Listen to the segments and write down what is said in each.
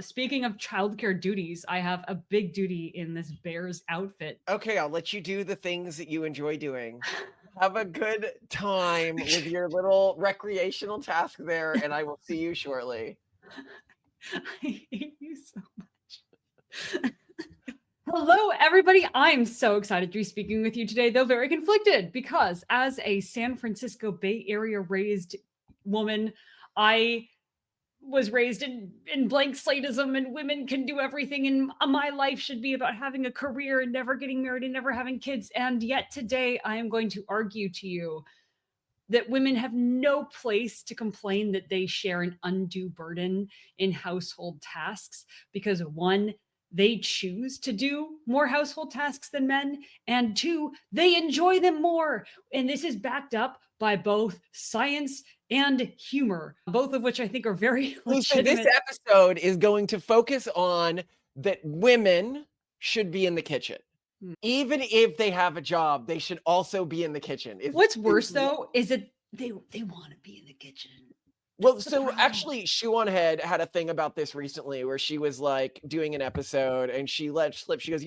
Speaking of childcare duties, I have a big duty in this bear's outfit. Okay, I'll let you do the things that you enjoy doing. Have a good time with your little recreational task there, and I will see you shortly. I hate you so much. Hello, everybody. I'm so excited to be speaking with you today, though very conflicted, because as a San Francisco Bay Area raised woman, I was raised in blank slateism and women can do everything. And my life should be about having a career and never getting married and never having kids. And yet today, I am going to argue to you that women have no place to complain that they share an undue burden in household tasks because one, they choose to do more household tasks than men, and two, they enjoy them more. And this is backed up by both science and humor, both of which I think are very So this legitimate. episode is going to focus on that women should be in the kitchen. Hmm. Even if they have a job, they should also be in the kitchen. What's worse though is that they want to be in the kitchen. Well, That's the so problem. actually, Shoe on Head had a thing about this recently where she was like doing an episode and she let slip. She goes,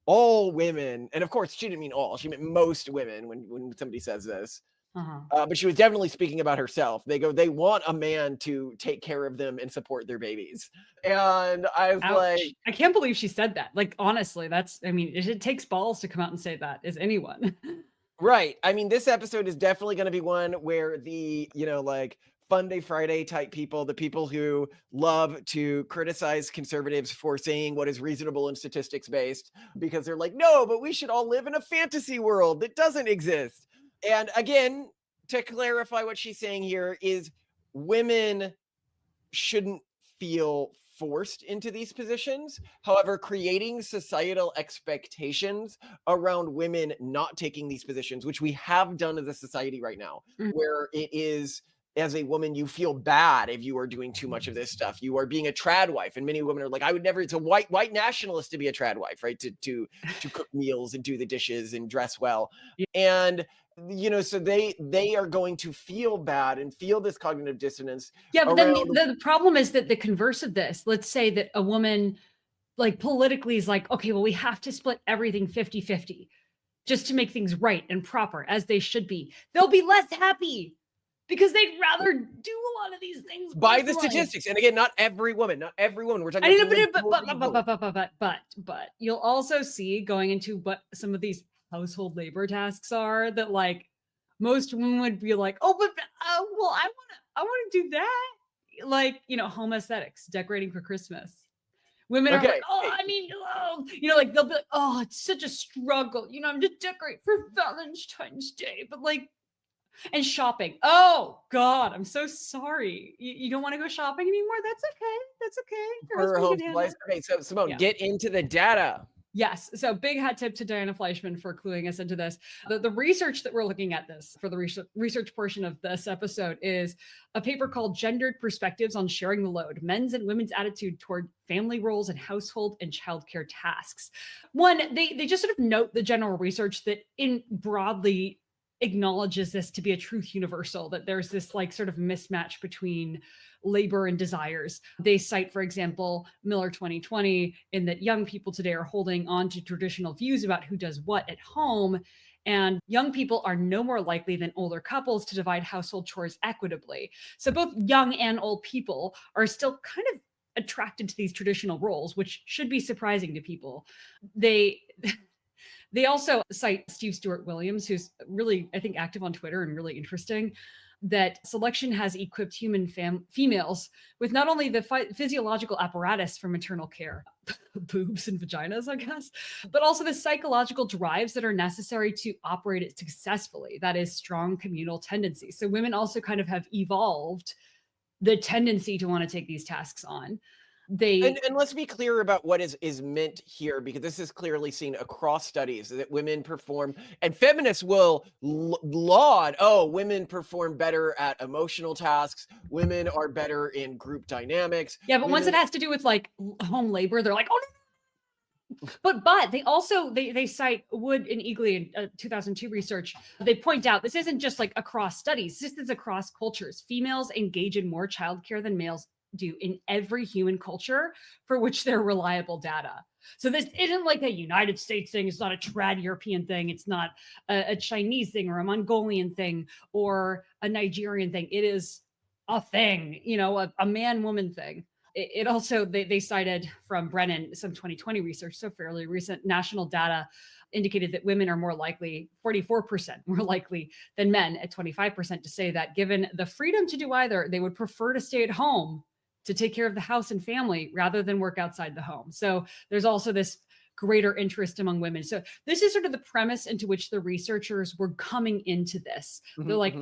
all women, and of course, she didn't mean all, she meant most women when somebody says this. Uh-huh. But she was definitely speaking about herself. They want a man to take care of them and support their babies. And I was like, Ouch. I can't believe she said that. Like, honestly, it takes balls to come out and say that, is anyone. right. I mean, this episode is definitely going to be one where the, like Fun Day Friday type people, the people who love to criticize conservatives for saying what is reasonable and statistics based, because they're like, no, but we should all live in a fantasy world that doesn't exist. And again, to clarify what she's saying here is women shouldn't feel forced into these positions. However, creating societal expectations around women not taking these positions, which we have done as a society right now, Mm. where it is as a woman, you feel bad if you are doing too much of this stuff. You are being a trad wife, and many women are like, "I would never." It's a white nationalist to be a trad wife, right? To cook meals and do the dishes and dress well, Yeah. and so they are going to feel bad and feel this cognitive dissonance Yeah, but then around. the problem is that the converse of this, let's say that a woman, like, politically is like, okay, well, we have to split everything 50-50 just to make things right and proper as they should be. They'll be less happy because they'd rather do a lot of these things By the personally. statistics, and again, not every woman, we're talking I about know, the majority. but you'll also see going into what some of these household labor tasks are that, like, most women would be like, oh, but well, I want to do that. Like, home aesthetics, decorating for Christmas. Women are like, Okay, oh, like they'll be like, oh, it's such a struggle. I'm just decorate for Valentine's Day, but like, and shopping. Oh God, I'm so sorry. You don't want to go shopping anymore? That's okay. That's okay. Your for husband home can handle supplies. it. Okay, so Simone, Yeah. get into the data. Yes. So big hat tip to Diana Fleischman for cluing us into this. The research that we're looking at this for the research portion of this episode is a paper called Gendered Perspectives on Sharing the Load, Men's and Women's Attitude Toward Family Roles and Household and Childcare Tasks. One, they just sort of note the general research that in broadly acknowledges this to be a truth universal, that there's this like sort of mismatch between labor and desires. They cite, for example, Miller 2020, in that young people today are holding on to traditional views about who does what at home. And young people are no more likely than older couples to divide household chores equitably. So both young and old people are still kind of attracted to these traditional roles, which should be surprising to people. They they also cite Steve Stewart Williams, who's really, I think, active on Twitter and really interesting, that selection has equipped human females with not only the physiological apparatus for maternal care, boobs and vaginas, I guess, but also the psychological drives that are necessary to operate it successfully. That is strong communal tendencies. So women also kind of have evolved the tendency to want to take these tasks on. And They let's be clear about what is meant here, because this is clearly seen across studies that women perform, and feminists will laud, oh, women perform better at emotional tasks, women are better in group dynamics, Yeah, but once women. it has to do with like home labor, they're like, oh, but they also they cite Wood and Eagley in 2002 research. They point out this isn't just like across studies. This is across cultures. Females engage in more childcare than males do in every human culture for which there are reliable data. So this isn't like a United States thing. It's not a trad European thing. It's not a Chinese thing or a Mongolian thing or a Nigerian thing. It is a thing, a man-woman thing. It also, they cited from Brennan some 2020 research, so fairly recent national data indicated that women are more likely, 44% more likely than men at 25% to say that given the freedom to do either, they would prefer to stay at home to take care of the house and family rather than work outside the home. So there's also this greater interest among women. So this is sort of the premise into which the researchers were coming into this. They're like,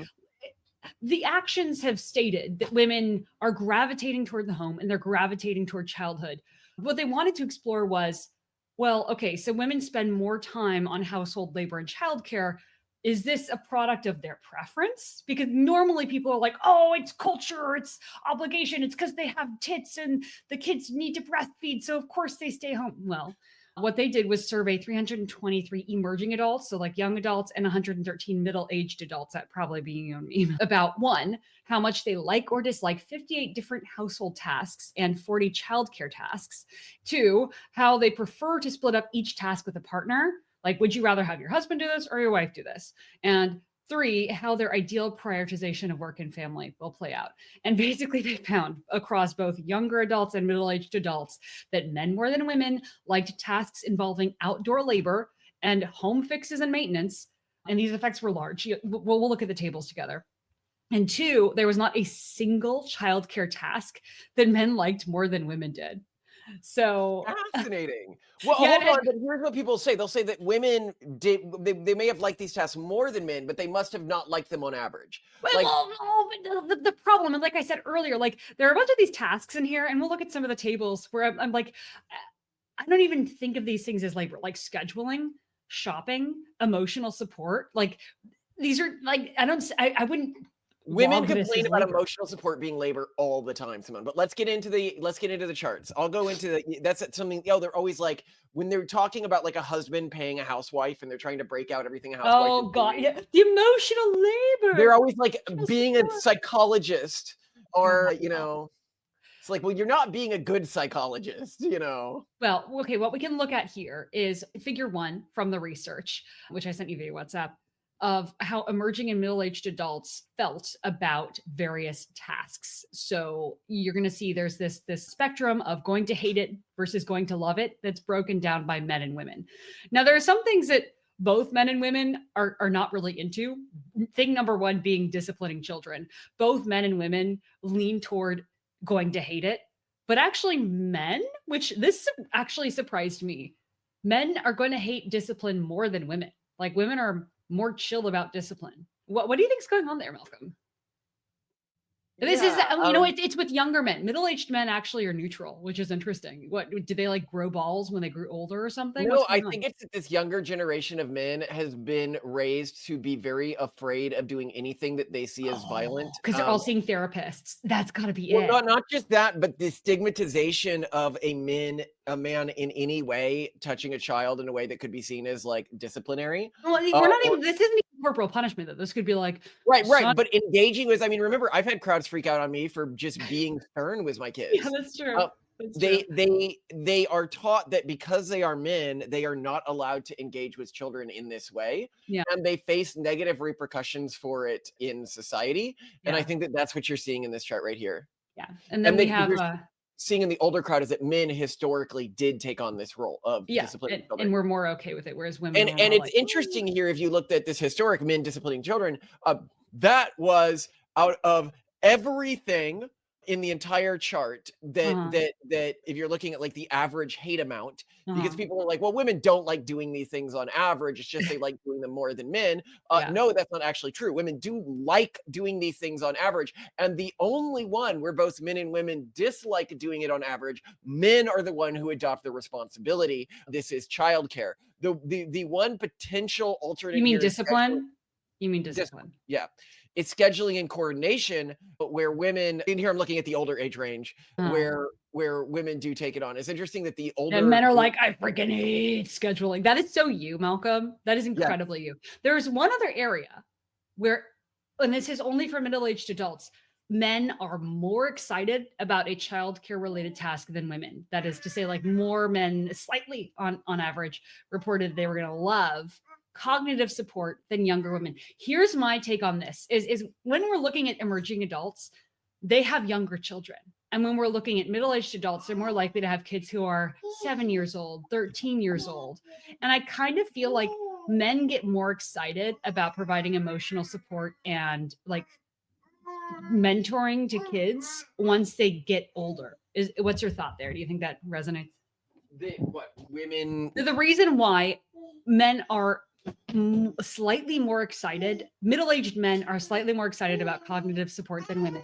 the actions have stated that women are gravitating toward the home and they're gravitating toward childhood. What they wanted to explore was, well, okay, so women spend more time on household labor and childcare. Is this a product of their preference? Because normally people are like, oh, it's culture, it's obligation, it's because they have tits and the kids need to breastfeed, so of course they stay home. Well, what they did was survey 323 emerging adults, so like young adults, and 113 middle-aged adults, that probably being about one, how much they like or dislike 58 different household tasks and 40 childcare tasks. Two, how they prefer to split up each task with a partner. Like, would you rather have your husband do this or your wife do this? And three, how their ideal prioritization of work and family will play out. And basically they found across both younger adults and middle-aged adults that men more than women liked tasks involving outdoor labor and home fixes and maintenance. And these effects were large. We'll look at the tables together. And two, there was not a single childcare task that men liked more than women did. So fascinating. Well, yeah, hold on, but here's what people say. They'll say that women they may have liked these tasks more than men, but they must have not liked them on average. Well, no, the problem, and like I said earlier, like there are a bunch of these tasks in here, and we'll look at some of the tables where I'm like, I don't even think of these things as labor, like scheduling, shopping, emotional support. Like these are like, I wouldn't. Women complain about emotional support being labor all the time, Simone. But let's get into the charts. I'll go into that's something. They're always like when they're talking about like a husband paying a housewife and they're trying to break out everything a housewife. Oh God, yeah, the emotional labor. They're always like being a psychologist, or it's like, well, you're not being a good psychologist, Well, okay, what we can look at here is figure one from the research, which I sent you via WhatsApp, of how emerging and middle-aged adults felt about various tasks. So you're going to see there's this spectrum of going to hate it versus going to love it that's broken down by men and women. Now, there are some things that both men and women are not really into. Thing number one being disciplining children. Both men and women lean toward going to hate it, but actually men, which this actually surprised me, men are going to hate discipline more than women. Like women are more chill about discipline. What do you think's going on there, Malcolm? This is, it's with younger men. Middle-aged men actually are neutral, which is interesting. What, did they like grow balls when they grew older or something? No, I think it's that this younger generation of men has been raised to be very afraid of doing anything that they see as violent. Because they're all seeing therapists. That's got to be it. Not just that, but the stigmatization of a man in any way touching a child in a way that could be seen as like disciplinary. Well, we're not even, this isn't even corporal punishment, though. This could be like right, but engaging with, remember, I've had crowds freak out on me for just being stern with my kids. Yeah, that's true. They are taught that because they are men, they are not allowed to engage with children in this way. Yeah. And they face negative repercussions for it in society. And I think that that's what you're seeing in this chart right here. Yeah. And then we have seeing in the older crowd is that men historically did take on this role of disciplining children. And we're more okay with it, whereas women and it's interesting here, if you looked at this historic men disciplining children, that was out of everything in the entire chart that if you're looking at like the average hate amount, because people are like, well, women don't like doing these things on average. It's just they like doing them more than men. No, that's not actually true. Women do like doing these things on average. And the only one where both men and women dislike doing it on average, men are the one who adopt the responsibility. This is childcare. The one potential alternate. You mean discipline? You mean discipline? Yeah. It's scheduling and coordination, but where women, in here I'm looking at the older age range, where women do take it on. It's interesting that the older men are like, I freaking hate scheduling. That is so you, Malcolm. That is incredibly you. There's one other area where, and this is only for middle-aged adults, men are more excited about a childcare related task than women. That is to say, like more men, slightly on average, reported they were going to love cognitive support than younger women. Here's my take on this: is when we're looking at emerging adults, they have younger children. And when we're looking at middle-aged adults, they're more likely to have kids who are 7 years old, 13 years old. And I kind of feel like men get more excited about providing emotional support and like mentoring to kids once they get older. What's your thought there? Do you think that resonates? What women? The reason why men are slightly more excited, middle-aged men are slightly more excited about cognitive support than women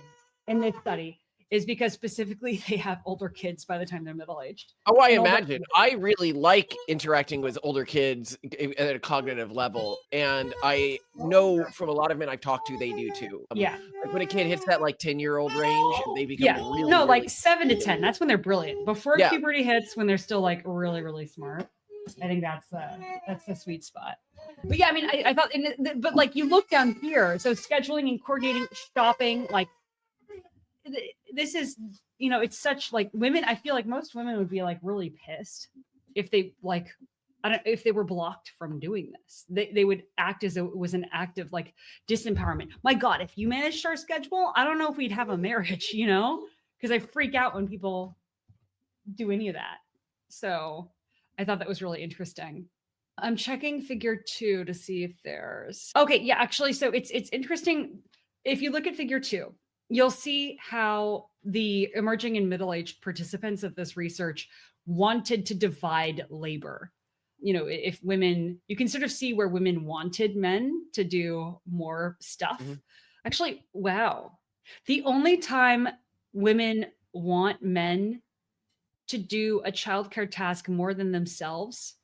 in this study is because specifically they have older kids by the time they're middle-aged. Oh, I imagine. I really like interacting with older kids at a cognitive level. And I know from a lot of men I've talked to, they do too. Yeah. Like when a kid hits that like 10-year-old range, they become really, no, really, like 7 to 10. That's when they're brilliant. Before Yeah. puberty hits, when they're still like really, really smart. I think that's the sweet spot. But yeah, I mean, I thought, but like you look down here, so scheduling and coordinating, shopping, like this is, you know, it's such like women. I feel like most women would be like really pissed if they like, I don't, if they were blocked from doing this. They would act as though it was an act of like disempowerment. My God, if you managed our schedule, I don't know if we'd have a marriage, you know, because I freak out when people do any of that. So I thought that was really interesting. I'm checking figure 2 to see if there's, okay, yeah, actually, so it's interesting. If you look at figure 2, you'll see how the emerging and middle-aged participants of this research wanted to divide labor. You know, if women, you can sort of see where women wanted men to do more stuff. Mm-hmm. Actually, wow. The only time women want men to do a childcare task more than themselves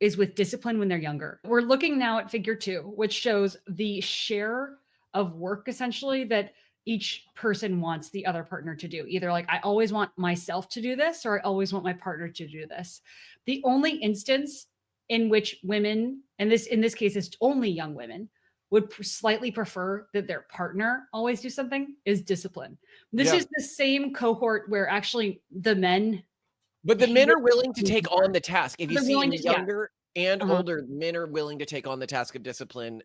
is with discipline when they're younger. We're looking now at figure 2, which shows the share of work essentially that each person wants the other partner to do. Either like, I always want myself to do this, or I always want my partner to do this. The only instance in which women, and this in this case is only young women, would slightly prefer that their partner always do something is discipline. This is the same cohort where actually the men. But the men are willing to take on the task. If you see in the younger and older, men are willing to take on the task of discipline.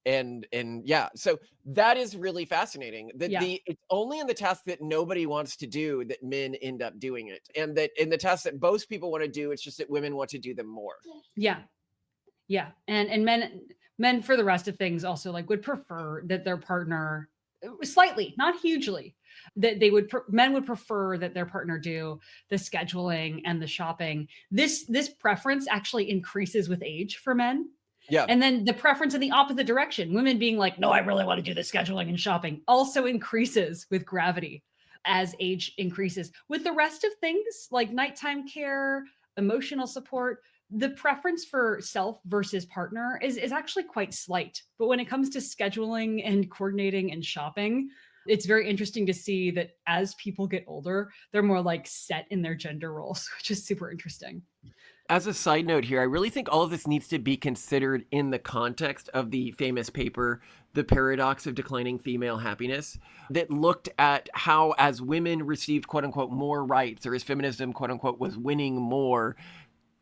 And yeah, so that is really fascinating. That it's only in the task that nobody wants to do that men end up doing it, and that in the tasks that most people want to do, it's just that women want to do them more. Yeah, and men for the rest of things also like would prefer that their partner, slightly, not hugely, that men would prefer that their partner do the scheduling and the shopping. This preference actually increases with age for men. Yeah. And then the preference in the opposite direction, women being like, no, I really want to do the scheduling and shopping, also increases with gravity as age increases. With the rest of things like nighttime care, emotional support, the preference for self versus partner is actually quite slight. But when it comes to scheduling and coordinating and shopping, it's very interesting to see that as people get older, they're more like set in their gender roles, which is super interesting. As a side note here, I really think all of this needs to be considered in the context of the famous paper, The Paradox of Declining Female Happiness, that looked at how as women received, quote unquote, more rights, or as feminism, quote unquote, was winning more,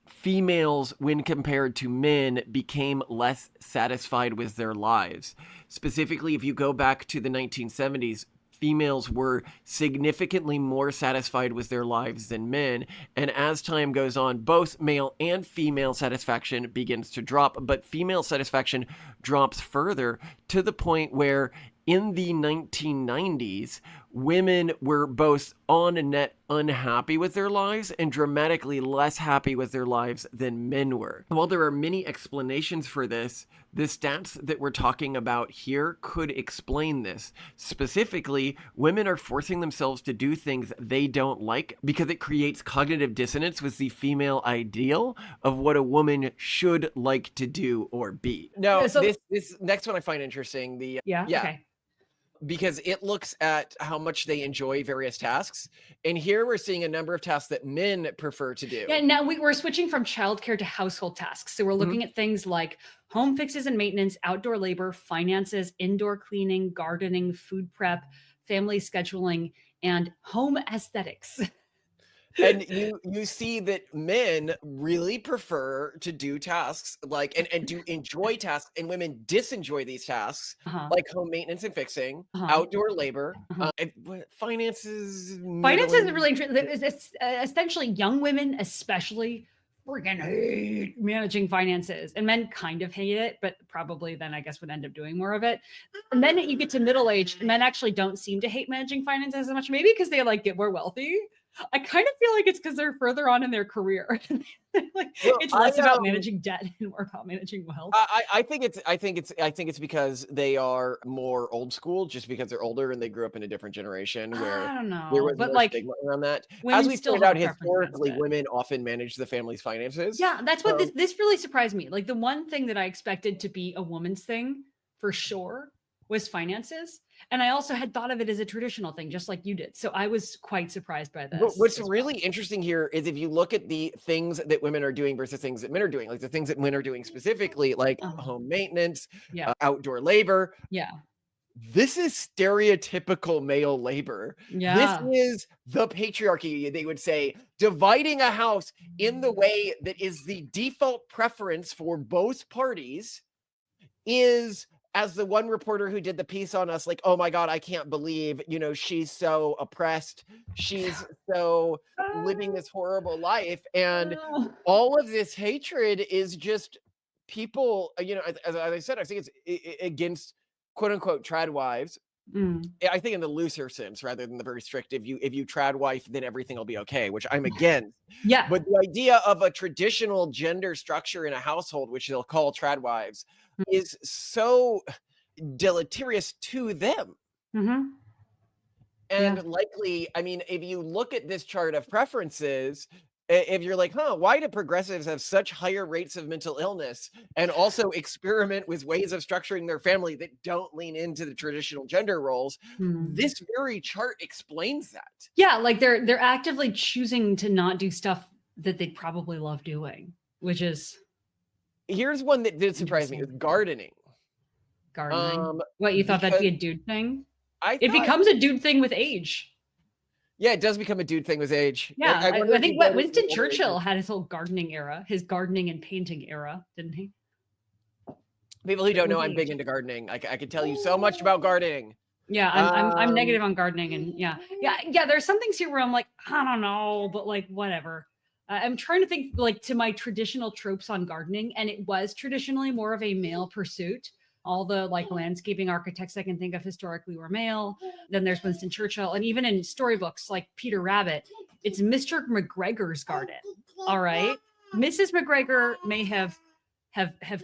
females, when compared to men, became less satisfied with their lives. Specifically, if you go back to the 1970s, females were significantly more satisfied with their lives than men. And as time goes on, both male and female satisfaction begins to drop, but female satisfaction drops further to the point where in the 1990s, women were both on net unhappy with their lives and dramatically less happy with their lives than men were. While there are many explanations for this, the stats that we're talking about here could explain this. Specifically, women are forcing themselves to do things they don't like because it creates cognitive dissonance with the female ideal of what a woman should like to do or be. No, this next one I find interesting. Okay. because it looks at how much they enjoy various tasks. And here we're seeing a number of tasks that men prefer to Yeah, do. now we're switching from childcare to household tasks. So we're Mhm. looking at things like home fixes and maintenance, outdoor labor, finances, indoor cleaning, gardening, food prep, family scheduling, and home aesthetics. And you see that men really prefer to do tasks like and do enjoy tasks, and women disenjoy these tasks Uh-huh. like home maintenance and fixing, Uh-huh. outdoor labor, Uh-huh. and finances, Finance is middling. really interesting. It's essentially young women, especially, freaking hate managing finances, and men kind of hate it, but probably then I guess would end up doing more of it. And then you get to middle age, men actually don't seem to hate managing finances as much, maybe because they like get more wealthy. I kind of feel like it's because they're further on in their career. Like Well, it's less about managing debt and more about managing wealth. I think it's because they are more old school, just because they're older and they grew up in a different generation where I don't there know, was but more like stigma around that. As women we still pointed have out, a preference against historically, it. women often manage the family's finances. Yeah, that's what this Um, this really surprised me. Like the one thing that I expected to be a woman's thing for sure was finances. And I also had thought of it as a traditional thing, just like you did. So I was quite surprised by but this what's as well. really interesting here is if you look at the things that women are doing versus things that men are doing, like the things that men are doing specifically, like Uh-huh. home maintenance, Yeah. outdoor labor, Yeah. this is stereotypical male labor. This Yeah. is the patriarchy, they would say, dividing a house in the way that is the default preference for both parties is, as the one reporter who did the piece on us, like, "Oh my god, I can't believe, she's so oppressed. She's so living this horrible life." And Oh. all of this hatred is just people, as I said, I think it's against quote unquote trad wives. Mm. I think in the looser sense rather than the very strict, if you trad wife, then everything will be okay, which I'm against. Yeah. But the idea of a traditional gender structure in a household, which they'll call trad wives, is so deleterious to them. Mm-hmm. And Yeah. likely, I mean, if you look at this chart of preferences, if you're like, huh, why do progressives have such higher rates of mental illness and also experiment with ways of structuring their family that don't lean into the traditional gender roles? Mm. This very chart explains that. Yeah, like they're actively choosing to not do stuff that they'd probably love doing, which is Here's one that did surprise me, is interesting. gardening. Gardening. Um, What, you thought that'd because be a dude thing? I It thought, becomes a dude thing with age. yeah, it does become a dude thing with age. Yeah, I wonder I if you think go what to the Winston older Churchill ages. had his whole gardening era, his gardening and painting era, didn't he? People who But don't know, with I'm big age. into gardening. I could tell you so much about gardening. Yeah, I'm Um, negative on gardening, and yeah. There's some things here where I'm like, I don't know, but like whatever. I'm trying to think like to my traditional tropes on gardening, and it was traditionally more of a male pursuit. All the like landscaping architects I can think of historically were male. Then there's Winston Churchill, and even in storybooks like Peter Rabbit, it's Mr. McGregor's garden. All right, Mrs. McGregor may have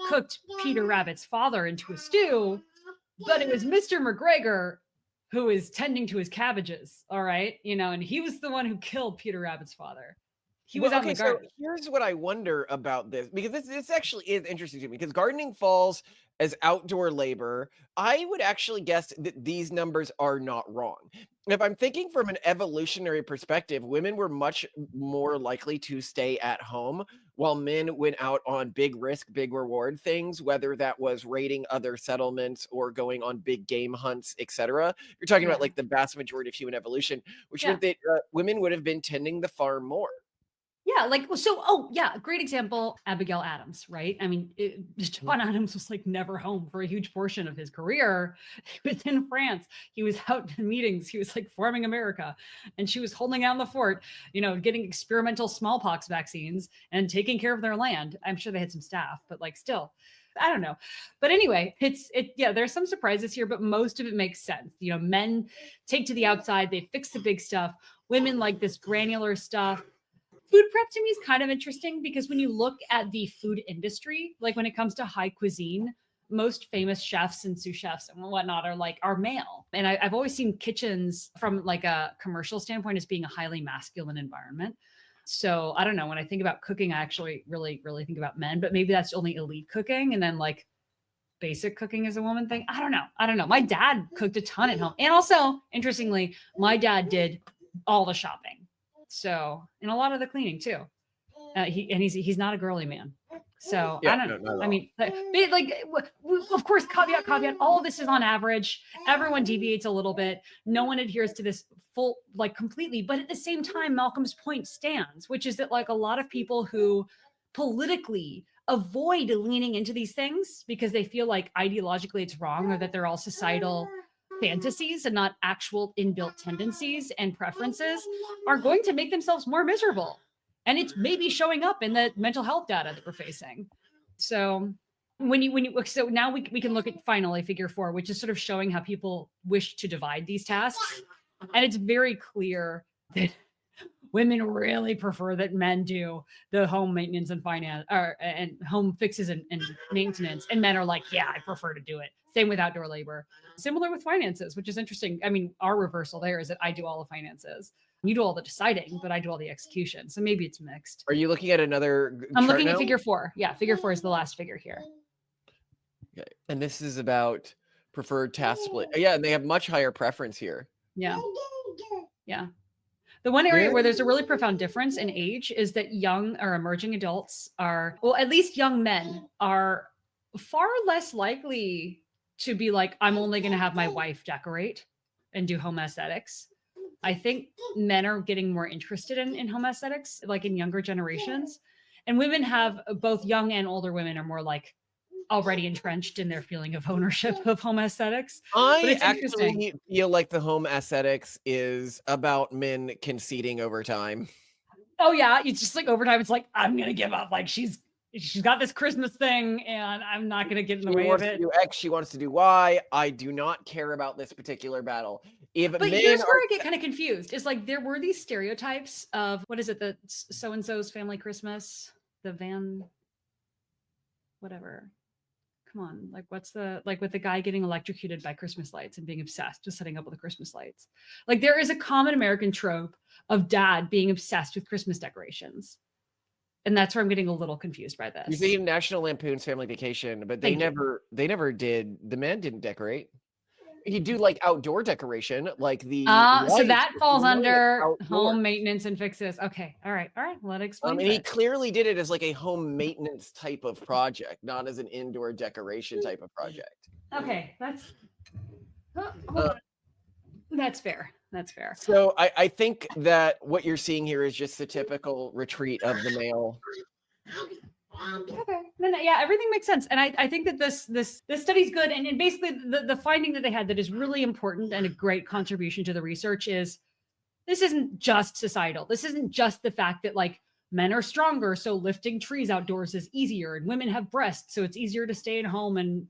cooked Peter Rabbit's father into a stew, but it was Mr. McGregor who is tending to his cabbages. All right. And he was the one who killed Peter Rabbit's father. He was well, out in okay, the so garden. here's what I wonder about this, because this actually is interesting to me, because gardening falls as outdoor labor. I would actually guess that these numbers are not wrong. If I'm thinking from an evolutionary perspective, women were much more likely to stay at home while men went out on big risk, big reward things, whether that was raiding other settlements or going on big game hunts, etc. You're talking about Yeah. like the vast majority of human evolution, which Yeah. meant that women would have been tending the farm more. Yeah, like so. Oh, yeah, great example. Abigail Adams, right? I mean, John Adams was like never home for a huge portion of his career. He was in France. He was out in meetings. He was like forming America, and she was holding down the fort. Getting experimental smallpox vaccines and taking care of their land. I'm sure they had some staff, but like still, I don't know. But anyway, yeah. There's some surprises here, but most of it makes sense. Men take to the outside. They fix the big stuff. Women like this granular stuff. Food prep to me is kind of interesting because when you look at the food industry, like when it comes to high cuisine, most famous chefs and sous chefs and whatnot are male. And I've always seen kitchens from like a commercial standpoint as being a highly masculine environment. So I don't know. When I think about cooking, I actually really, really think about men, but maybe that's only elite cooking. And then like basic cooking is a woman thing. I don't know. My dad cooked a ton at home. And also, interestingly, my dad did all the shopping. So, and a lot of the cleaning too. He's not a girly man. So Yeah, I don't know. I mean, of course, caveat, all of this is on average. Everyone deviates a little bit. No one adheres to this full, like completely. But at the same time, Malcolm's point stands, which is that like a lot of people who politically avoid leaning into these things because they feel like ideologically it's wrong or that they're all societal fantasies and not actual inbuilt tendencies and preferences are going to make themselves more miserable. And it's maybe showing up in the mental health data that we're facing. So so now we can look at finally figure 4, which is sort of showing how people wish to divide these tasks. And it's very clear that women really prefer that men do the home maintenance and finance and home fixes and maintenance. And men are like, yeah, I prefer to do it. Same with outdoor labor. Similar with finances, which is interesting. I mean, our reversal there is that I do all the finances. You do all the deciding, but I do all the execution. So maybe it's mixed. Are you looking at another I'm chart looking now? at figure 4. Yeah, figure 4 is the last figure here. Okay. And this is about preferred task split. Yeah, and they have much higher preference here. Yeah. Yeah. The one area where there's a really profound difference in age is that young or emerging adults are, well, at least young men are far less likely to be like, I'm only going to have my wife decorate and do home aesthetics. I think men are getting more interested in home aesthetics, like in younger generations. And women have, both young and older women are more like already entrenched in their feeling of ownership of home aesthetics. I actually feel like the home aesthetics is about men conceding over time. Oh yeah, it's just like over time, it's like, I'm going to give up. Like she's got this Christmas thing and I'm not going to get in the way of it. She wants to do X, she wants to do Y. I do not care about this particular battle. But here's where I get kind of confused. It's like there were these stereotypes of, what is it, the so-and-so's family Christmas, the van, whatever. Come on, like what's the, like with the guy getting electrocuted by Christmas lights and being obsessed with setting up with the Christmas lights. Like there is a common American trope of dad being obsessed with Christmas decorations. And that's where I'm getting a little confused by this. You're thinking National Lampoon's Family Vacation, but they never did, the men didn't decorate. You do like outdoor decoration, like the so that falls under home maintenance and fixes. Okay, all right, well, that explains and he clearly did it as like a home maintenance type of project, not as an indoor decoration type of project. Okay, that's fair. That's fair. So I think that what you're seeing here is just the typical retreat of the male. Okay. Then yeah, everything makes sense. And I think that this study's good. And basically the finding that they had that is really important and a great contribution to the research is this isn't just societal. This isn't just the fact that like men are stronger, so lifting trees outdoors is easier, and women have breasts, so it's easier to stay at home and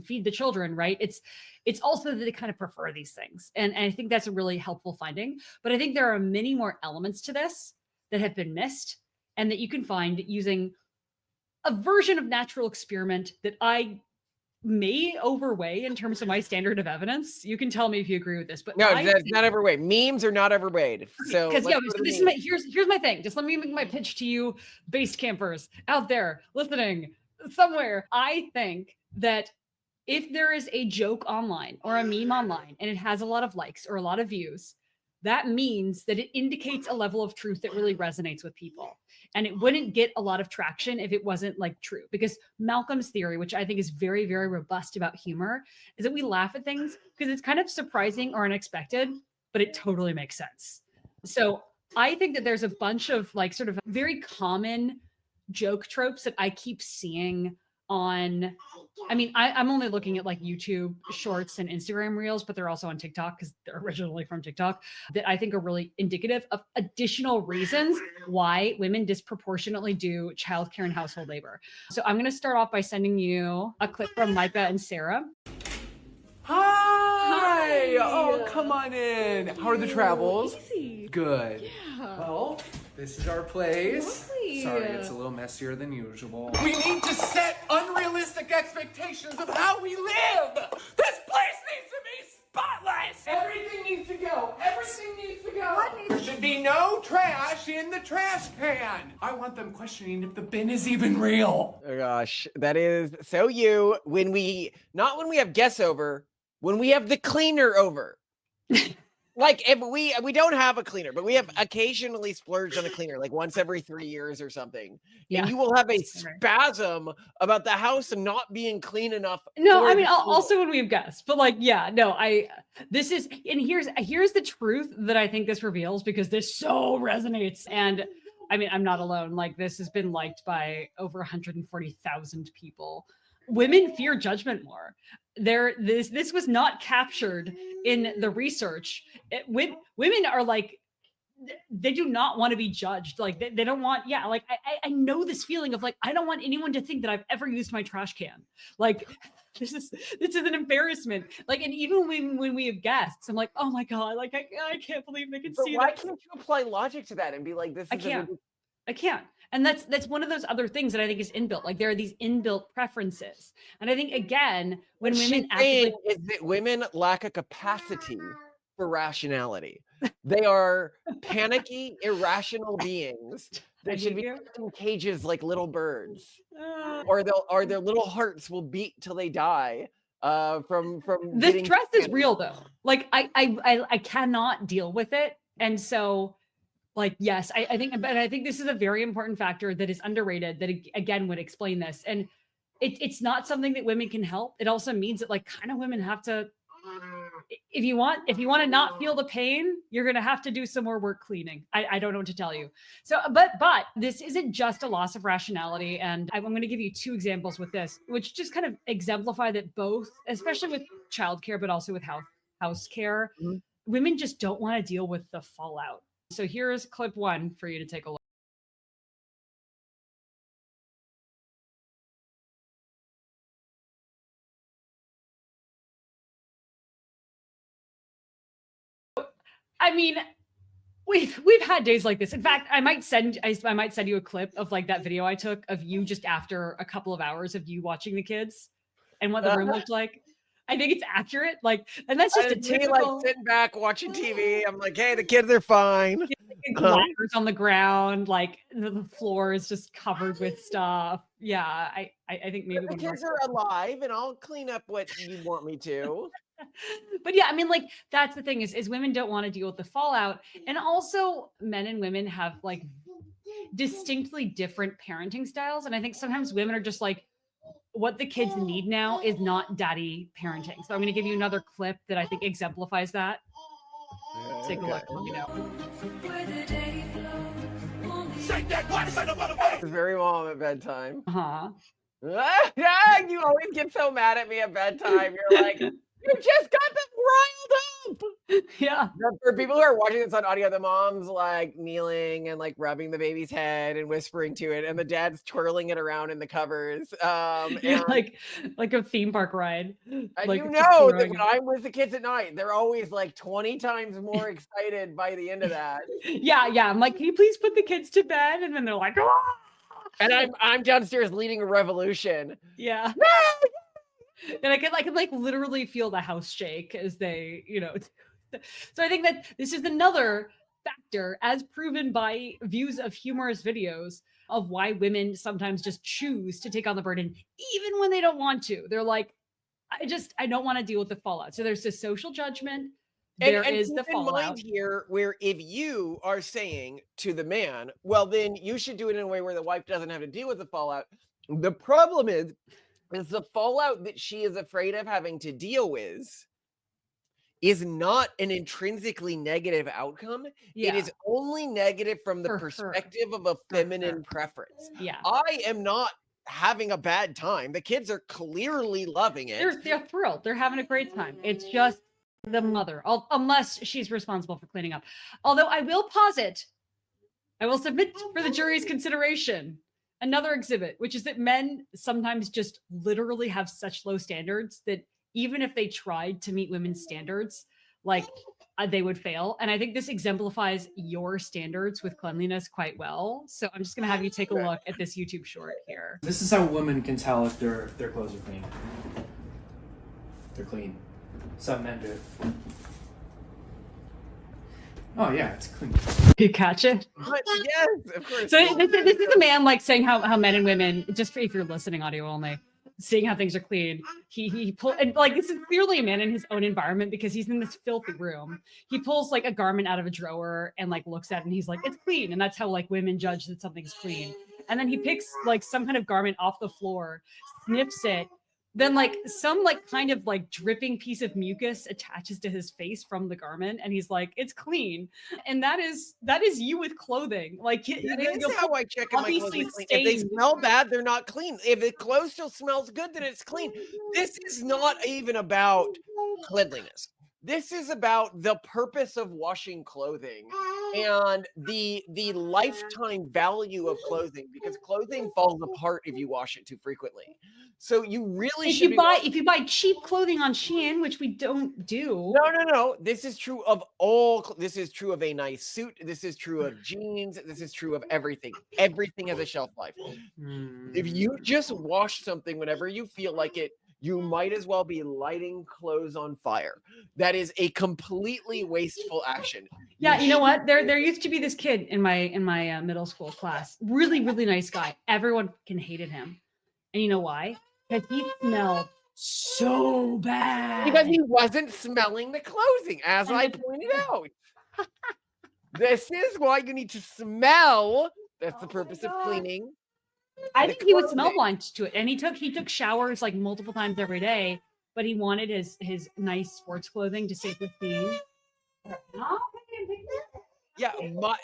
feed the children, right? It's also that they kind of prefer these things. And I think that's a really helpful finding. But I think there are many more elements to this that have been missed and that you can find using a version of natural experiment that I may overweigh in terms of my standard of evidence. You can tell me if you agree with this, but no, that's not overweighed. Memes are not overweighed. So because here's my thing. Just let me make my pitch to you, base campers out there listening somewhere. I think that if there is a joke online or a meme online and it has a lot of likes or a lot of views, that means that it indicates a level of truth that really resonates with people. And it wouldn't get a lot of traction if it wasn't like true, because Malcolm's theory, which I think is very, very robust about humor, is that we laugh at things because it's kind of surprising or unexpected, but it totally makes sense. So I think that there's a bunch of like sort of very common joke tropes that I keep seeing on, I mean, I'm only looking at like YouTube shorts and Instagram reels, but they're also on TikTok because they're originally from TikTok, that I think are really indicative of additional reasons why women disproportionately do childcare and household labor. So I'm going to start off by sending you a clip from Micah and Sarah. Hi! Oh, come on in. How are the travels? Easy. Good. Yeah. Well, this is our place. Lovely. Sorry, it's a little messier than usual. We need to set unrealistic expectations of how we live! This place needs to be spotless! Everything needs to go. Everything needs to go. There should be no trash in the trash can. I want them questioning if the bin is even real. Oh gosh, that is so you not when we have guests over, when we have the cleaner over. Like if we don't have a cleaner, but we have occasionally splurged on a cleaner, like once every 3 years or something. Yeah. And you will have a Right. spasm about the house not being clean enough. No, for I mean the cleaner. also when we have guests, but like, yeah, no, this is, and here's the truth that I think this reveals, because this so resonates. And I mean, I'm not alone. Like, this has been liked by over 140,000 people. Women fear judgment more. This was not captured in the research. Women are like, they do not want to be judged. Like they don't want, yeah, like I know this feeling of like, I don't want anyone to think that I've ever used my trash can. Like this is an embarrassment. Like, and even when we have guests, I'm like, oh my God, like I can't believe they can But see why that. can't you apply logic to that and be like, this is I can't. And that's one of those other things that I think is inbuilt. Like there are these inbuilt preferences. And I think again, when women actively is that women lack a capacity for rationality. They are panicky, irrational beings that should be kept in cages like little birds. Or their little hearts will beat till they die. From the stress is real though. Like I cannot deal with it. And so like, yes, I think this is a very important factor that is underrated that again would explain this. And it's not something that women can help. It also means that like kind of women have to, if you want to not feel the pain, you're going to have to do some more work cleaning. I don't know what to tell you. So, but this isn't just a loss of rationality. And I'm going to give you two examples with this, which just kind of exemplify that both, especially with childcare, but also with house care, women just don't want to deal with the fallout. So here's clip one for you to take a look. I mean, we've had days like this. In fact, I might send you a clip of like that video I took of you just after a couple of hours of you watching the kids and what the room looked like. I think it's accurate. Like, and that's just a typical, like sitting back watching TV. I'm like, hey, the kids are fine. Ladders on the ground, like the floor is just covered with stuff. Yeah, I think maybe the kids are alive, and I'll clean up what you want me to. But yeah, I mean, like that's the thing is women don't want to deal with the fallout, and also men and women have like distinctly different parenting styles, and I think sometimes women are just like, what the kids need now is not daddy parenting. So I'm going to give you another clip that I think exemplifies that. Take a look. Let me know. It's very mom at bedtime. Uh-huh. You always get so mad at me at bedtime. You're like, you just got them riled up. Yeah. For people who are watching this on audio, the mom's like kneeling and like rubbing the baby's head and whispering to it, and the dad's twirling it around in the covers. Yeah, like a theme park ride. And like you know that when I'm with the kids at night, they're always like 20 times more excited by the end of that. Yeah. I'm like, can you please put the kids to bed? And then they're like, ah! And I'm downstairs leading a revolution. Yeah. And I can like literally feel the house shake as they, so I think that this is another factor, as proven by views of humorous videos, of why women sometimes just choose to take on the burden, even when they don't want to. They're like, I don't want to deal with the fallout. So there's this social judgment. There is the fallout. Mind here, where if you are saying to the man, well, then you should do it in a way where the wife doesn't have to deal with the fallout. The problem is the fallout that she is afraid of having to deal with is not an intrinsically negative outcome. Yeah. It is only negative from the perspective of a feminine preference. Yeah. I am not having a bad time. The kids are clearly loving it. They're thrilled. They're having a great time. It's just the mother, unless she's responsible for cleaning up. Although I will posit, I will submit for the jury's consideration another exhibit, which is that men sometimes just literally have such low standards that even if they tried to meet women's standards, like they would fail. And I think this exemplifies your standards with cleanliness quite well. So I'm just going to have you take a look at this YouTube short here. This is how women can tell if their clothes are clean. They're clean. Some men do. Oh yeah, it's clean. You catch it? But yes, of course. So this is a man like saying how men and women, just if you're listening audio only, seeing how things are clean. He pull and like this is clearly a man in his own environment because he's in this filthy room. He pulls like a garment out of a drawer and like looks at it and he's like, it's clean. And that's how like women judge that something's clean. And then he picks like some kind of garment off the floor, sniffs it. Then like some like kind of like dripping piece of mucus attaches to his face from the garment and he's like, it's clean. And that is you with clothing. Like That is how I check if my clothes are clean. If they stained. smell bad, they're not clean. If the clothes still smells good, then it's clean. This is not even about cleanliness. This is about the purpose of washing clothing and the lifetime value of clothing, because clothing falls apart if you wash it too frequently. So you really should if you buy cheap clothing on Shein, which we don't do. No. This is true of all. This is true of a nice suit. This is true of jeans. This is true of everything. Everything has a shelf life. If you just wash something whenever you feel like it, you might as well be lighting clothes on fire. That is a completely wasteful action. Yeah, you know what? There used to be this kid in my middle school class, really nice guy. Everyone fucking hated him, and you know why? Because he smelled so bad. Because he wasn't smelling the clothing, as I pointed out. This is why you need to smell. That's the purpose of cleaning. I think he was smell blind to it, and he took showers like multiple times every day, but he wanted his nice sports clothing to stay pristine. Yeah,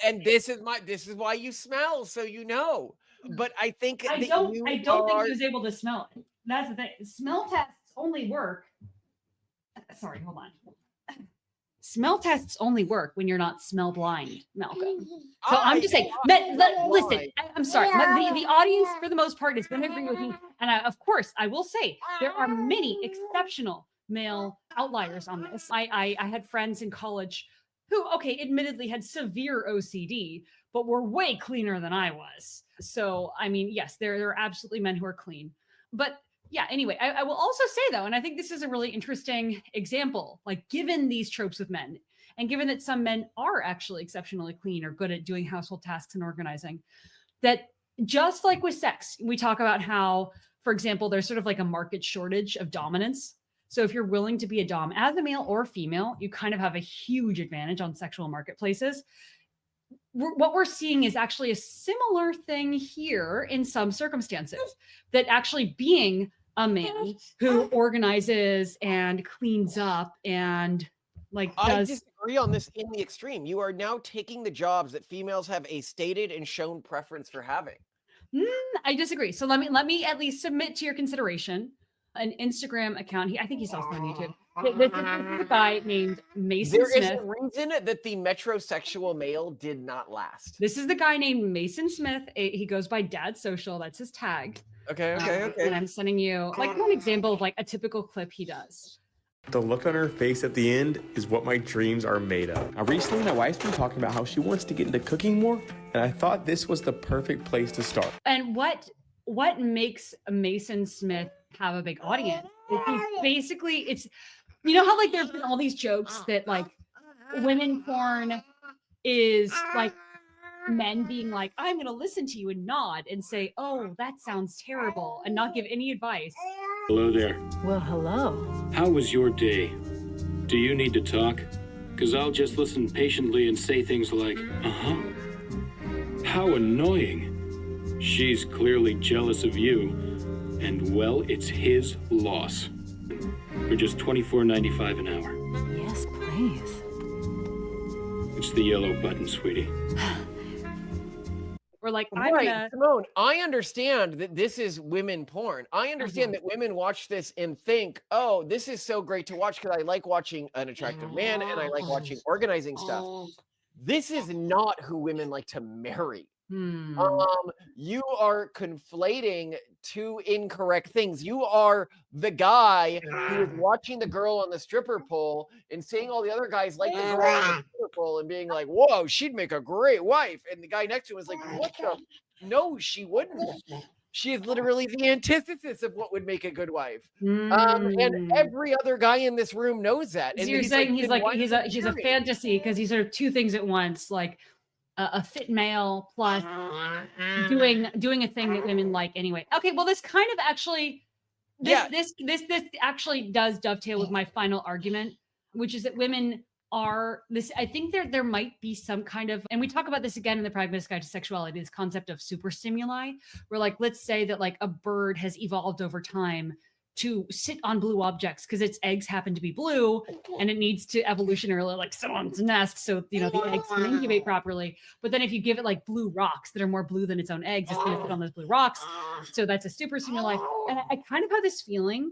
and this is why you smell, so you know. But I think I don't think he was able to smell it. That's the thing. Smell tests only work. Sorry, hold on. Smell tests only work when you're not smell blind, Malcolm. So I'm just saying, listen, I'm sorry. The audience, for the most part, is going to agree with me. And of course, I will say there are many exceptional male outliers on this. I had friends in college who, okay, admittedly had severe OCD, but were way cleaner than I was. So, I mean, yes, there are absolutely men who are clean. But yeah, anyway, I will also say though, and I think this is a really interesting example, like given these tropes with men, and given that some men are actually exceptionally clean or good at doing household tasks and organizing, that just like with sex, we talk about how, for example, there's sort of like a market shortage of dominance. So if you're willing to be a dom as a male or female, you kind of have a huge advantage on sexual marketplaces. What we're seeing is actually a similar thing here in some circumstances, that actually being a man who organizes and cleans up and like I disagree on this in the extreme. You are now taking the jobs that females have a stated and shown preference for having. I disagree. So let me at least submit to your consideration an Instagram account. I think he's also on YouTube. This is a guy named Mason Smith. There is a reason that the metrosexual male did not last. This is the guy named Mason Smith. He goes by Dad Social. That's his tag. Okay. And I'm sending you like one example of like a typical clip he does. The look on her face at the end is what my dreams are made of. Now, recently, my wife's been talking about how she wants to get into cooking more, and I thought this was the perfect place to start. And what makes Mason Smith have a big audience? It's you know how like there's been all these jokes that like women porn is like men being like, I'm gonna listen to you and nod and say, oh, that sounds terrible, and not give any advice. Hello there. Well, hello. How was your day? Do you need to talk? Because I'll just listen patiently and say things like, uh-huh. How annoying. She's clearly jealous of you, and well, it's his loss. For just $24.95 an hour. Yes, please. It's the yellow button, sweetie. We're like, Simone, I understand that this is women porn. I understand that women watch this and think, oh, this is so great to watch because I like watching an attractive man and I like watching organizing stuff. This is not who women like to marry. You are conflating two incorrect things. You are the guy who is watching the girl on the stripper pole and seeing all the other guys like the girl on the stripper pole and being like, whoa, she'd make a great wife. And the guy next to him is like, what the? No, she wouldn't. She is literally the antithesis of what would make a good wife. And Mm. every other guy in this room knows that. So And you're saying he's "Then like why he's are a you he's a cheering?" fantasy because he's sort of two things at once, like a fit male plus doing a thing that women like anyway. Okay, well, this kind of actually Yeah. this actually does dovetail with my final argument, which is that women are this. I think there might be some kind of, and we talk about this again in the Pragmatist Guide to Sexuality, this concept of super stimuli, where like let's say that like a bird has evolved over time to sit on blue objects because its eggs happen to be blue and it needs to evolutionarily like sit on its nest so the eggs can incubate properly. But then if you give it like blue rocks that are more blue than its own eggs, it's going to sit on those blue rocks. So that's a super stimuli. And I kind of have this feeling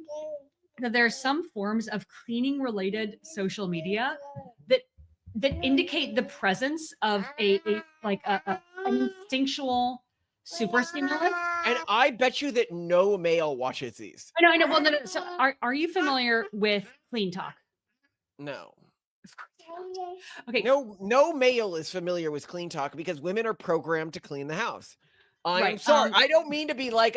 that there are some forms of cleaning related social media that indicate the presence of an instinctual super stimulus. And I bet you that no male watches these. I know. Well, no. So are you familiar with CleanTok? No. Okay. No male is familiar with CleanTok because women are programmed to clean the house. I'm Right, sorry. I don't mean to be like,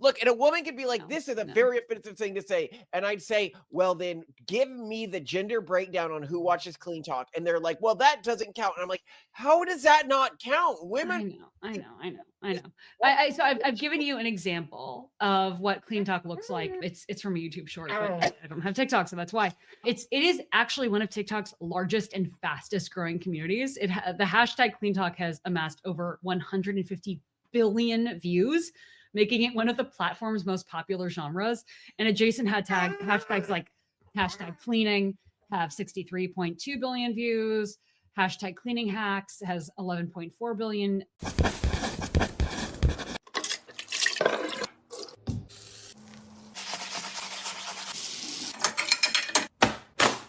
look, and a woman could be like, No, this is a no. very offensive thing to say. And I'd say, well, then give me the gender breakdown on who watches CleanTok. And they're like, well, that doesn't count. And I'm like, how does that not count? Women. I know. So I've given you an example of what CleanTok looks like. It's from a YouTube short, but I don't have TikTok, so that's why. It is actually one of TikTok's largest and fastest growing communities. The hashtag CleanTok has amassed over 150 billion views, making it one of the platform's most popular genres. And adjacent hashtags like hashtag cleaning have 63.2 billion views. Hashtag cleaning hacks has 11.4 billion.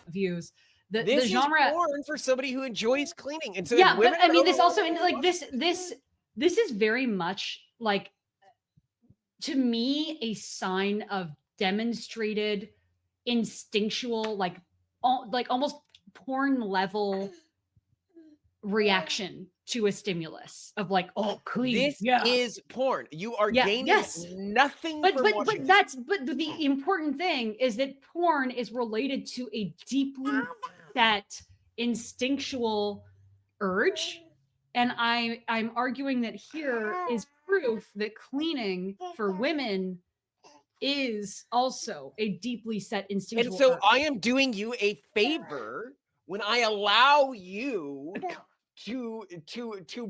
Views. This the genre is porn for somebody who enjoys cleaning. And so yeah, women but I mean, this are- also like this is very much like, to me, a sign of demonstrated instinctual, like almost porn level reaction to a stimulus of like, oh, clean. This is porn. You are gaining nothing from watching this. But the important thing is that porn is related to a deeply set instinctual urge. And I'm arguing that here is proof that cleaning for women is also a deeply set instinctual And so urge. I am doing you a favor when I allow you to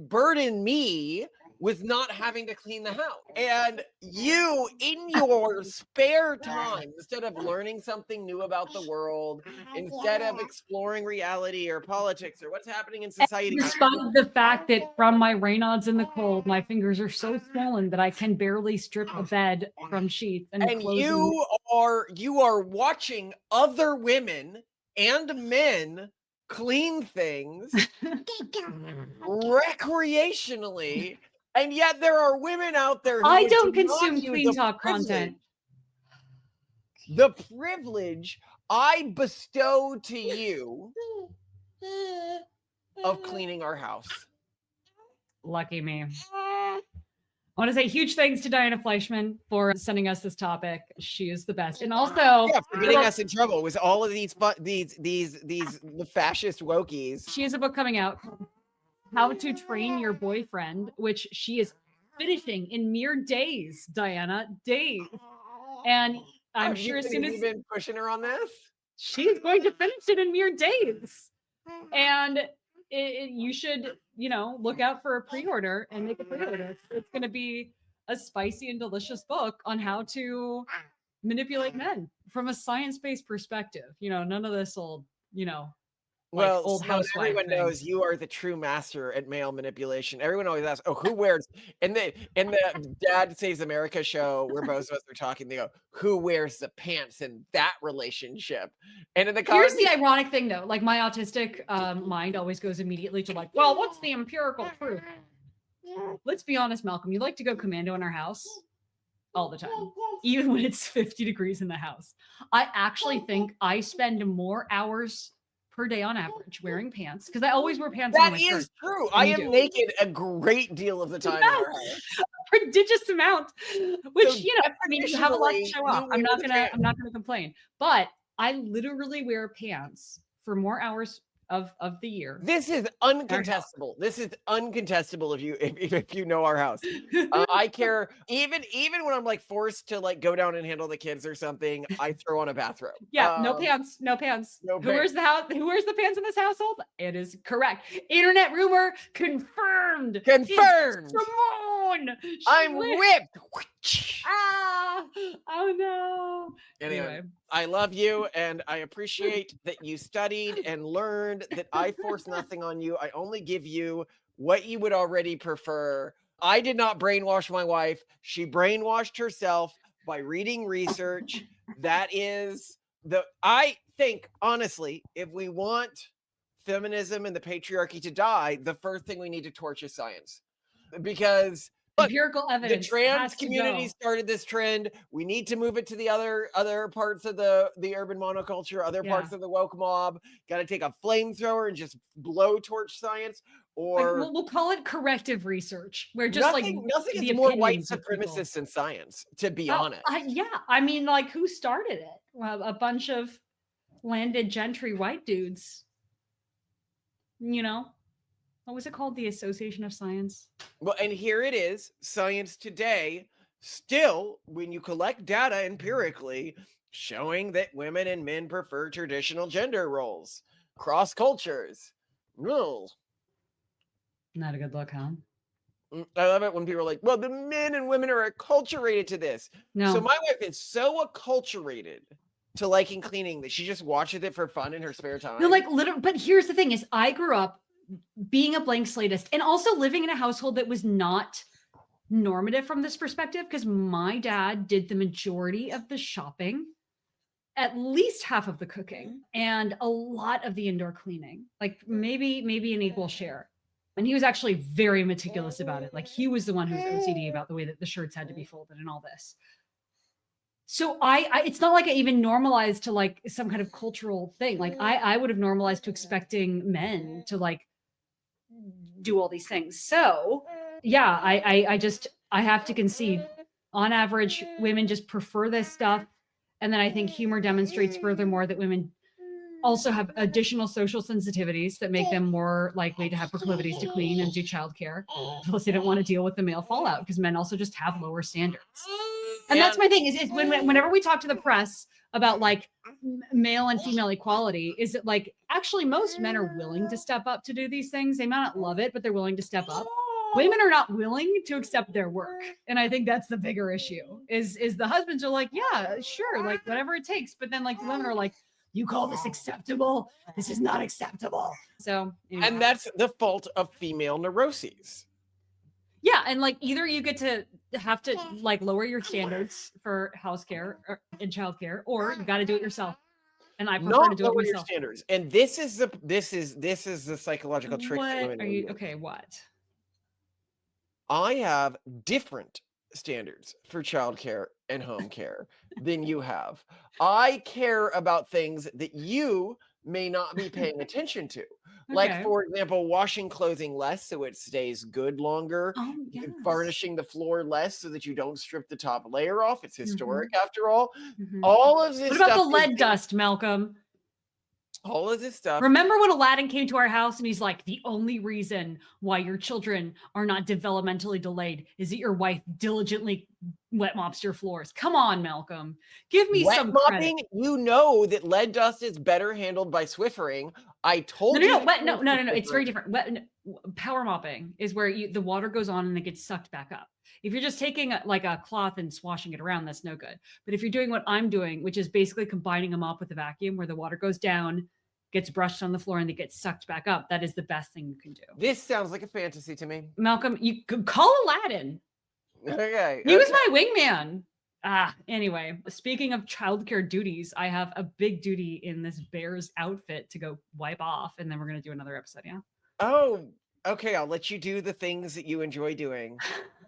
burden me with not having to clean the house. And you, in your spare time, instead of learning something new about the world, instead of exploring reality or politics or what's happening in society, Despite the fact that from my Raynaud's in the cold, my fingers are so swollen that I can barely strip a bed from sheets and clothes. You are watching other women and men clean things recreationally, and yet there are women out there who I would don't not consume use CleanTok content. The privilege I bestow to you of cleaning our house. Lucky me. I want to say huge thanks to Diana Fleischman for sending us this topic. She is the best. And also for getting us in trouble with all of these the fascist wokies. She has a book coming out, How to Train Your Boyfriend, which she is finishing in mere days, Diana. Days. And I'm sure as soon as you've been pushing her on this, she is going to finish it in mere days. And you should, look out for a pre-order and make a pre-order. It's going to be a spicy and delicious book on how to manipulate men from a science-based perspective. None of this old, well, old housewife everyone things. knows you are the true master at male manipulation. Everyone always asks, "Oh, who wears?" In the Dad Saves America show, where both of us are talking, they go, "Who wears the pants in that relationship?" And in the here's the ironic thing, though. Like my autistic mind always goes immediately to like, well, what's the empirical proof? Let's be honest, Malcolm. You like to go commando in our house all the time, even when it's 50 degrees in the house. I actually think I spend more hours per day on average wearing pants, because I always wear pants under That my skirt. is true. And I you am do. naked a great deal of the time in our house. Prodigious amount, which, So I mean, you have a lot to definitionally, show you off. I'm wear not the gonna pants. complain, but I literally wear pants for more hours of the year. This is uncontestable. This is uncontestable if you know our house. I care even when I'm like forced to like go down and handle the kids or something, I throw on a bathrobe. Yeah, no pants. No Who wears the house? Who wears the pants in this household? It is correct. Internet rumor confirmed. Confirmed. It's Simone. I'm ripped. Ah. Oh no. Anyway, I love you and I appreciate that you studied and learned that I force nothing on you. I only give you what you would already prefer. I did not brainwash my wife. She brainwashed herself by reading research. That is I think, honestly, if we want feminism and the patriarchy to die, the first thing we need to torch is science. Because empirical the evidence. trans community started this trend. We need to move it to the other parts of the urban monoculture, other parts of the woke mob. Got to take a flamethrower and just blow torch science. Or like, we'll call it corrective research, where just nothing the is more white opinions of supremacists than science, to be people. honest. Yeah, I mean, like, who started it? Well, a bunch of landed gentry white dudes. What was it called? The Association of Science. Well, and here it is, science today, still, when you collect data empirically, showing that women and men prefer traditional gender roles, cross cultures. Ugh. Not a good look, huh? I love it when people are like, well, the men and women are acculturated to this. No. So my wife is so acculturated to liking cleaning that she just watches it for fun in her spare time. No, like, literally, but here's the thing is I grew up being a blank slatist and also living in a household that was not normative from this perspective, because my dad did the majority of the shopping, at least half of the cooking, and a lot of the indoor cleaning, like maybe an equal share. And he was actually very meticulous about it. Like, he was the one who was OCD about the way that the shirts had to be folded and all this. So I it's not like I even normalized to like some kind of cultural thing. Like I would have normalized to expecting men to like do all these things. So yeah, I have to concede, on average, women just prefer this stuff. And then I think humor demonstrates furthermore that women also have additional social sensitivities that make them more likely to have proclivities to clean and do childcare. Plus they don't want to deal with the male fallout, because men also just have lower standards. And that's my thing is whenever we talk to the press about like male and female equality, is it like actually most men are willing to step up to do these things. They might not love it, but they're willing to step up. Women are not willing to accept their work. And I think that's the bigger issue is the husbands are like, yeah, sure, like whatever it takes. But then like the women are like, you call this acceptable? This is not acceptable. So, anyway. And that's the fault of female neuroses. Yeah, and like either you get to have to like lower your standards for house care and childcare, or you got to do it yourself. And I prefer to do it lower your myself. standards. And this is the psychological trick that What women are you? use. Okay, what? I have different standards for childcare and home care than you have. I care about things that you may not be paying attention to. Like, Okay. for example, washing clothing less so it stays good longer, Oh, yes. varnishing the floor less so that you don't strip the top layer off. It's historic Mhm. after all. Mhm. All of this What about stuff the is- lead dust, Malcolm? all of this stuff. Remember when Aladdin came to our house and he's like, the only reason why your children are not developmentally delayed is that your wife diligently wet mops your floors. Come on, Malcolm. Give me Wet some mopping, credit. you know that lead dust is better handled by Swiffering. I told you. No. It's very different. Power mopping is where the water goes on and it gets sucked back up. If you're just taking a cloth and swashing it around, that's no good. But if you're doing what I'm doing, which is basically combining a mop with a vacuum, where the water goes down, gets brushed on the floor, and it gets sucked back up, that is the best thing you can do. This sounds like a fantasy to me. Malcolm, you could call Aladdin. Okay. He was my wingman. Anyway, speaking of childcare duties, I have a big duty in this bear's outfit to go wipe off, and then we're going to do another episode, yeah? Oh, okay. I'll let you do the things that you enjoy doing.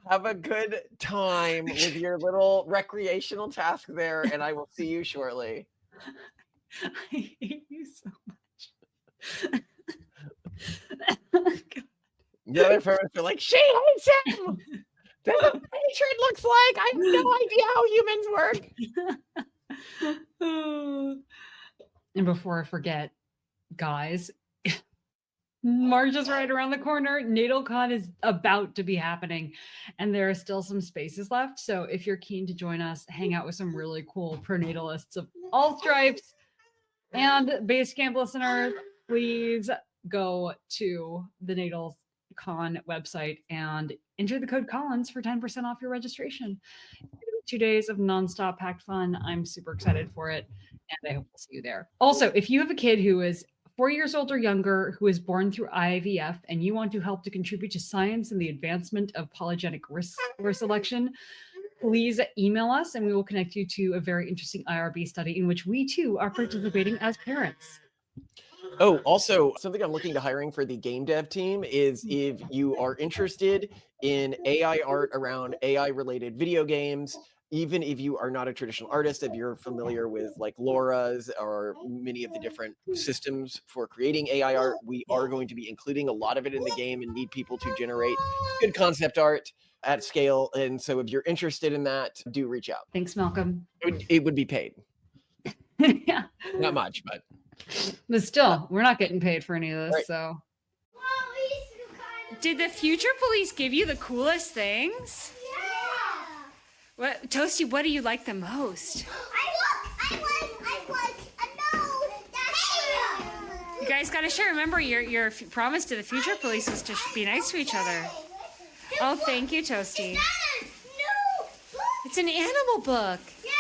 Have a good time with your little recreational task there, and I will see you shortly. I hate you so much. The other parents are like, she hates him. This is what hatred looks like. I have no idea how humans work. And before I forget, guys, March is right around the corner. NatalCon is about to be happening, and there are still some spaces left. So if you're keen to join us, hang out with some really cool pronatalists of all stripes and Basecamp listeners, please go to the NatalCon website and enter the code Collins for 10% off your registration. 2 days of nonstop packed fun. I'm super excited for it, and I hope we'll see you there. Also, if you have a kid who is 4 years old or younger, who is born through IVF, and you want to help to contribute to science and the advancement of polygenic risk selection, please email us and we will connect you to a very interesting IRB study in which we too are participating as parents. Oh, also, something I'm looking to hiring for the game dev team is if you are interested in AI art around AI-related video games, even if you are not a traditional artist, if you're familiar with like LoRa's or many of the different systems for creating AI art, we are going to be including a lot of it in the game and need people to generate good concept art at scale. And so if you're interested in that, do reach out. Thanks, Malcolm. It would be paid. Yeah. Not much, but still, we're not getting paid for any of this, right. So. Did the future police give you the coolest things? What, Toasty, what do you like the most? I like a nose. You guys got to share. Remember, your promise to the future police was to be nice to each other. Oh, thank you, Toasty. It's not a new book. It's an animal book. Yeah,